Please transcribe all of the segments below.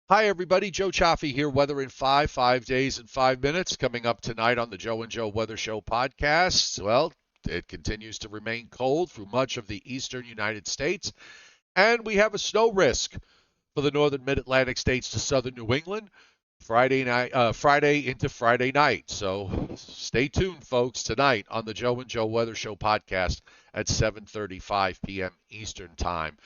Hi, everybody. Joe Cioffi here. Weather in 5 days and 5 minutes. Coming up tonight on the Joe and Joe Weather Show podcast. Well, it continues to remain cold through much of the eastern United States, and we have a snow risk for the northern mid-Atlantic states to southern New England. Friday into Friday night. So stay tuned, folks, tonight on the Joe and Joe Weather Show podcast at 7:35 p.m. Eastern Time.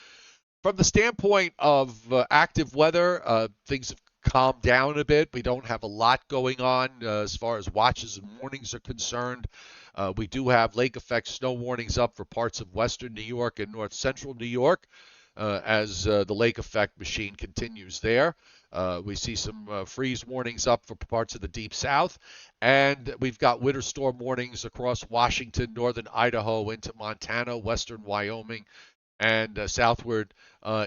From the standpoint of active weather, things have calmed down a bit. We don't have a lot going on as far as watches and warnings are concerned. We do have lake effect snow warnings up for parts of western New York and north central New York as the lake effect machine continues there. We see some freeze warnings up for parts of the deep south, and we've got winter storm warnings across Washington, northern Idaho, into Montana, western Wyoming, and southward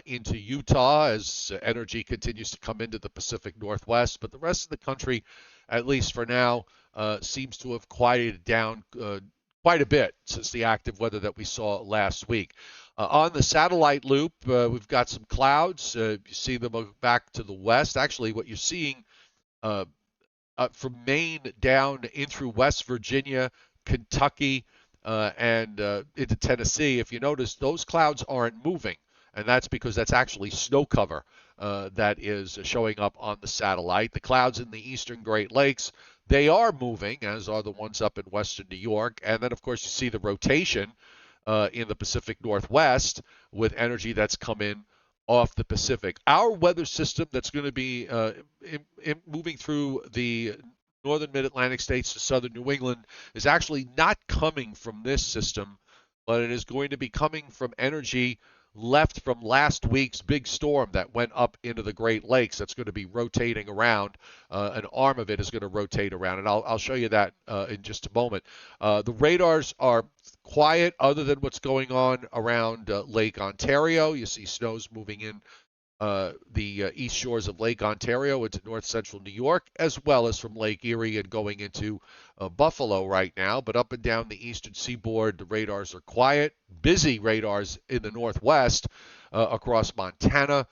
into Utah as energy continues to come into the Pacific Northwest. But the rest of the country, at least for now, seems to have quieted down quite a bit since the active weather that we saw last week. On the satellite loop, we've got some clouds. You see them back to the west. Actually, what you're seeing uh, from Maine down in through West Virginia, Kentucky, and into Tennessee, if you notice, those clouds aren't moving, and that's because that's actually snow cover that is showing up on the satellite. The clouds in the eastern Great Lakes, they are moving, as are the ones up in western New York, and then, of course, you see the rotation in the Pacific Northwest with energy that's come in off the Pacific. Our weather system that's going to be moving through the northern mid-Atlantic states to southern New England is actually not coming from this system, but it is going to be coming from energy left from last week's big storm that went up into the Great Lakes. That's going to be rotating around. An arm of it is going to rotate around, and I'll show you that in just a moment. The radars are quiet other than what's going on around Lake Ontario. You see snows moving in the east shores of Lake Ontario into north central New York, as well as from Lake Erie and going into Buffalo right now. But up and down the eastern seaboard, the radars are quiet. Busy radars in the northwest across Montana,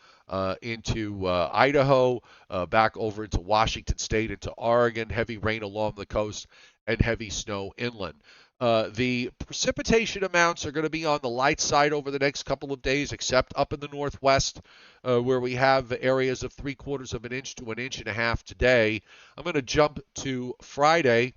into Idaho, back over into Washington State, into Oregon. Heavy rain along the coast and heavy snow inland. The precipitation amounts are going to be on the light side over the next couple of days, except up in the northwest, where we have areas of 3/4 of an inch to an inch and a half today. I'm going to jump to Friday,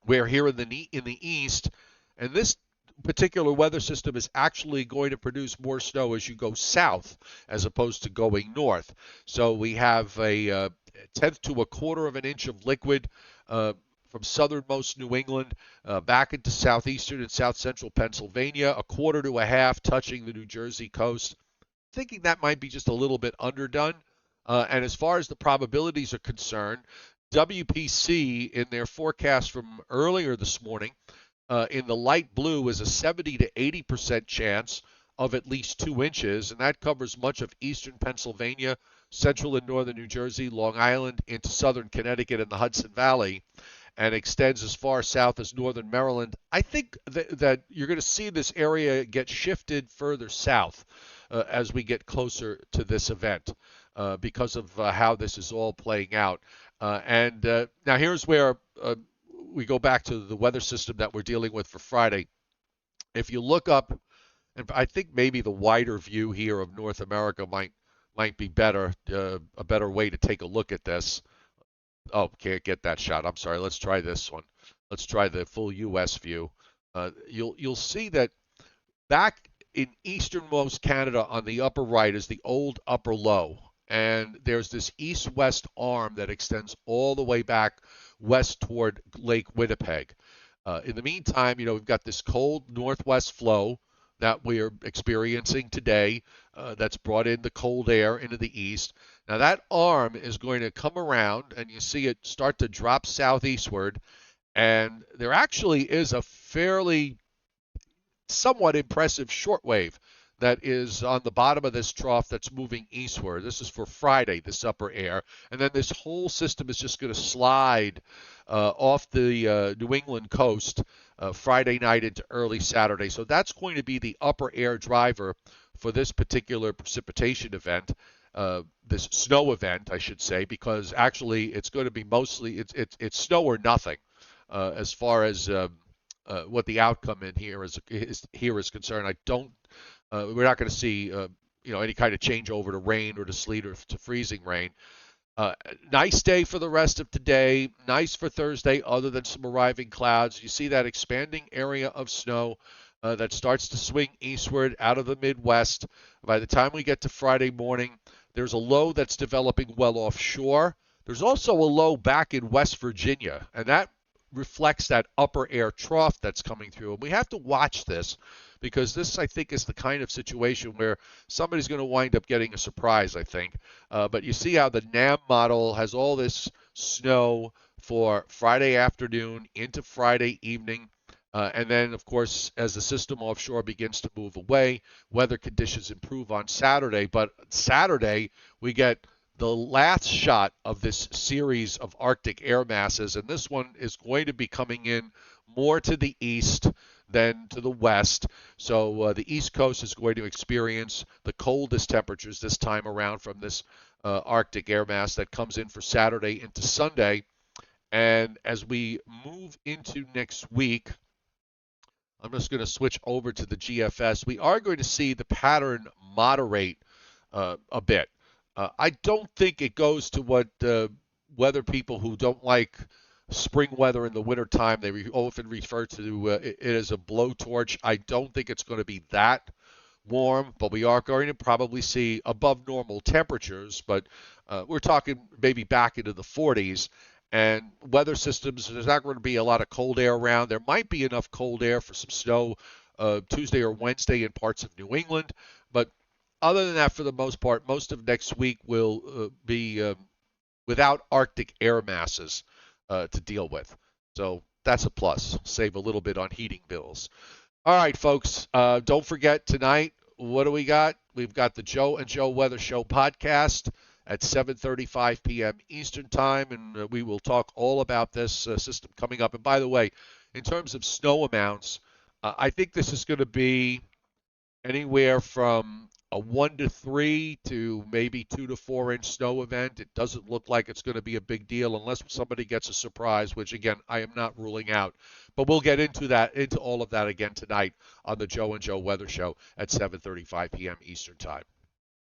where here in the east, and this particular weather system is actually going to produce more snow as you go south as opposed to going north. So we have a tenth to a quarter of an inch of liquid from southernmost New England back into southeastern and south central Pennsylvania, a quarter to a half touching the New Jersey coast. Thinking that might be just a little bit underdone. And as far as the probabilities are concerned, WPC in their forecast from earlier this morning in the light blue is a 70 to 80% chance of at least 2 inches, and that covers much of eastern Pennsylvania, central and northern New Jersey, Long Island, into southern Connecticut and the Hudson Valley, and extends as far south as northern Maryland. I think that you're going to see this area get shifted further south as we get closer to this event because of how this is all playing out. And now here's where we go back to the weather system that we're dealing with for Friday. If you look up, and I think maybe the wider view here of North America might be better, a better way to take a look at this. Oh, can't get that shot. I'm sorry. Let's try this one. Let's try the full U.S. view. You'll see that back in easternmost Canada on the upper right is the old upper low. And there's this east-west arm that extends all the way back west toward Lake Winnipeg. In the meantime, we've got this cold northwest flow that we're experiencing today that's brought in the cold air into the east. Now that arm is going to come around, and you see it start to drop southeastward, and there actually is a fairly somewhat impressive shortwave that is on the bottom of this trough that's moving eastward. This is for Friday, this upper air. And then this whole system is just going to slide off the New England coast Friday night into early Saturday. So that's going to be the upper air driver for this particular precipitation event. this snow event, I should say, because actually it's going to be mostly it's snow or nothing as far as what the outcome in here is concerned. I don't we're not going to see any kind of change over to rain or to sleet or to freezing rain. Nice day for the rest of today. Nice for Thursday, other than some arriving clouds. You see that expanding area of snow that starts to swing eastward out of the Midwest. By the time we get to Friday morning, there's a low that's developing well offshore. There's also a low back in West Virginia, and that reflects that upper air trough that's coming through. And we have to watch this because this, I think, is the kind of situation where somebody's going to wind up getting a surprise, I think. But you see how the NAM model has all this snow for Friday afternoon into Friday evening. And then, of course, as the system offshore begins to move away, weather conditions improve on Saturday. But Saturday, we get the last shot of this series of Arctic air masses, and this one is going to be coming in more to the east than to the west. So the East Coast is going to experience the coldest temperatures this time around from this Arctic air mass that comes in for Saturday into Sunday. And as we move into next week, I'm just going to switch over to the GFS. We are going to see the pattern moderate a bit. I don't think it goes to what weather people who don't like spring weather in the wintertime, they often refer to it as a blowtorch. I don't think it's going to be that warm, but we are going to probably see above normal temperatures. But we're talking maybe back into the 40s. And weather systems, there's not going to be a lot of cold air around. There might be enough cold air for some snow Tuesday or Wednesday in parts of New England. But other than that, for the most part, most of next week will be without Arctic air masses to deal with. So that's a plus. Save a little bit on heating bills. All right, folks. Don't forget tonight, what do we got? We've got the Joe and Joe Weather Show podcast at 7:35 p.m. Eastern Time, and we will talk all about this system coming up. And by the way, in terms of snow amounts, I think this is going to be anywhere from a 1 to 3 to maybe 2 to 4 inch snow event. It doesn't look like it's going to be a big deal unless somebody gets a surprise, which again I am not ruling out. But we'll get into all of that again tonight on the Joe and Joe Weather Show at 7:35 p.m. Eastern Time.